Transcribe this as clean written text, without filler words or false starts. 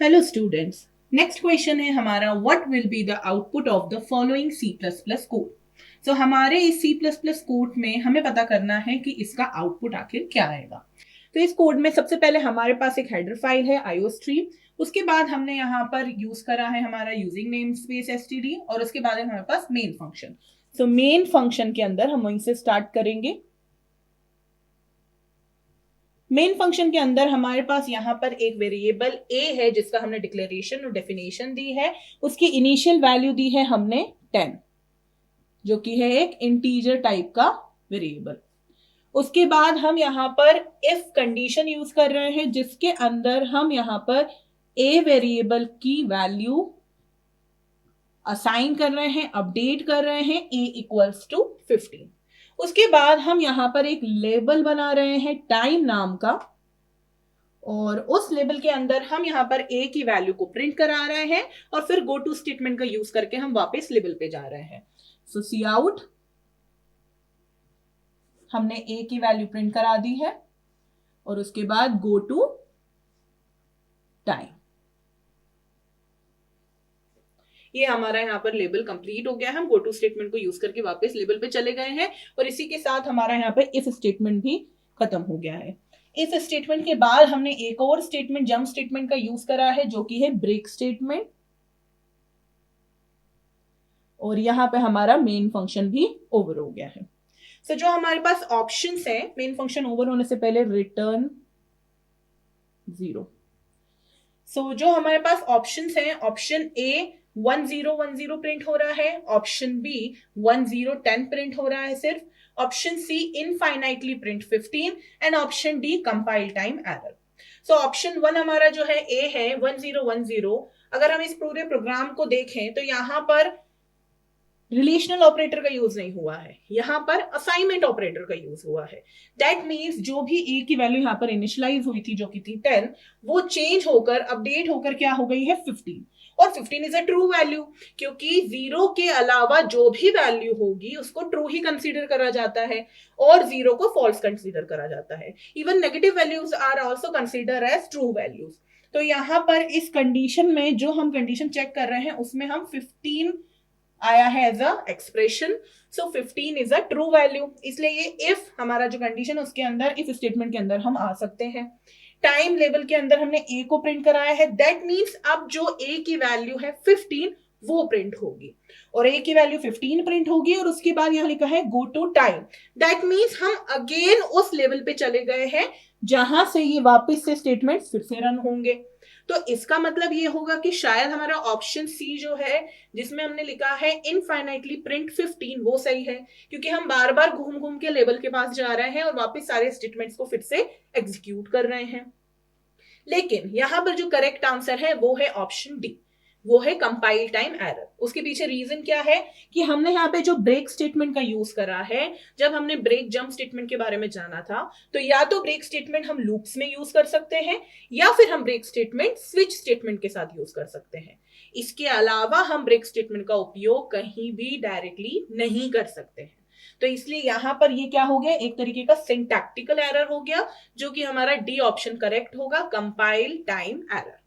Hello students, next question है हमारा what will be the output of the following C plus plus code. So हमारे इस सी plus plus code में हमें पता करना है कि इसका आउटपुट आखिर क्या आएगा। तो इस कोड में सबसे पहले हमारे पास एक हेडर फाइल है आईओस्ट्रीम। उसके बाद हमने यहाँ पर यूज करा है हमारा यूजिंग नेम स्पेस एसटीडी और उसके बाद है हमारे पास main function. So main function के अंदर हम वहीं से स्टार्ट करेंगे। मेन फंक्शन के अंदर हमारे पास यहां पर एक वेरिएबल a है जिसका हमने डिक्लेरेशन और डेफिनेशन दी है। उसकी इनिशियल वैल्यू दी है हमने 10, जो कि है एक इंटीजर टाइप का वेरिएबल। उसके बाद हम यहां पर इफ कंडीशन यूज कर रहे हैं जिसके अंदर हम यहां पर a वेरिएबल की वैल्यू असाइन कर रहे हैं, अपडेट कर रहे हैं a इक्वल्स टू 15। उसके बाद हम यहां पर एक लेबल बना रहे हैं टाइम नाम का और उस लेबल के अंदर हम यहां पर a की वैल्यू को प्रिंट करा रहे हैं और फिर गो टू स्टेटमेंट का यूज करके हम वापस लेबल पे जा रहे हैं। सो सी आउट हमने a की वैल्यू प्रिंट करा दी है और उसके बाद गो टू टाइम। ये हमारा यहाँ पर लेबल कंप्लीट हो गया है। हम गो टू स्टेटमेंट को यूज करके वापस लेबल पे चले गए हैं और इसी के साथ हमारा यहाँ पे इफ स्टेटमेंट भी खत्म हो गया है। इफ स्टेटमेंट के बाद हमने एक और स्टेटमेंट जंप स्टेटमेंट का यूज करा है जो कि है ब्रेक स्टेटमेंट और यहाँ पे हमारा मेन फंक्शन भी ओवर हो गया है। सो जो हमारे पास ऑप्शंस है मेन फंक्शन ओवर होने से पहले रिटर्न 0। सो जो हमारे पास ऑप्शंस हैं, ऑप्शन ए 1010 प्रिंट हो रहा है, ऑप्शन बी 1010 प्रिंट हो रहा है सिर्फ, option C infinitely print 15 and option D compile time error. So option 1 हमारा जो है ए है 1010। अगर हम इस पूरे प्रोग्राम को देखें तो यहां पर रिलेशनल ऑपरेटर का यूज नहीं हुआ है, यहां पर असाइनमेंट ऑपरेटर का यूज हुआ है। दैट मीन्स जो भी ए की वैल्यू यहां पर इनिशियलाइज हुई थी जो कि थी 10, वो चेंज होकर अपडेट होकर क्या हो गई है 15। और 15 इज अ ट्रू वैल्यू क्योंकि 0 के अलावा जो भी वैल्यू होगी उसको ट्रू ही कंसीडर करा जाता है और 0 को फॉल्स कंसीडर करा जाता है। Even negative values are also consider as true values. तो यहां पर इस कंडीशन में जो हम कंडीशन चेक कर रहे हैं उसमें हम 15 आया है as a expression. So 15 is a true value, इसलिए ये इफ हमारा जो कंडीशन उसके अंदर इफ स्टेटमेंट के अंदर हम आ सकते हैं। टाइम लेवल के अंदर हमने ए को प्रिंट कराया है, दैट मीन्स अब जो ए की वैल्यू है 15 वो प्रिंट होगी और ए की वैल्यू 15 प्रिंट होगी और उसके बाद यहां लिखा है go to time. That means हम अगेन उस लेवल पे चले गए हैं जहां से ये वापस से स्टेटमेंट फिर से रन होंगे। तो इसका मतलब ये होगा कि शायद हमारा ऑप्शन सी जो है जिसमें हमने लिखा है इनफाइनाइटली प्रिंट 15 वो सही है क्योंकि हम बार बार घूम घूम के लेवल के पास जा रहे हैं और वापस सारे स्टेटमेंट्स को फिर से एग्जीक्यूट कर रहे हैं। लेकिन यहां पर जो करेक्ट आंसर है वो है ऑप्शन डी, वो है कंपाइल टाइम एरर। उसके पीछे रीजन क्या है कि हमने यहाँ पे जो ब्रेक स्टेटमेंट का यूज करा है, जब हमने ब्रेक जंप स्टेटमेंट के बारे में जाना था तो या तो ब्रेक स्टेटमेंट हम लूप्स में यूज कर सकते हैं या फिर हम ब्रेक स्टेटमेंट स्विच स्टेटमेंट के साथ यूज कर सकते हैं। इसके अलावा हम ब्रेक स्टेटमेंट का उपयोग कहीं भी डायरेक्टली नहीं कर सकते हैं। तो इसलिए यहां पर ये क्या हो गया, एक तरीके का सिंटैक्टिकल एरर हो गया जो कि हमारा डी ऑप्शन करेक्ट होगा, कंपाइल टाइम एरर।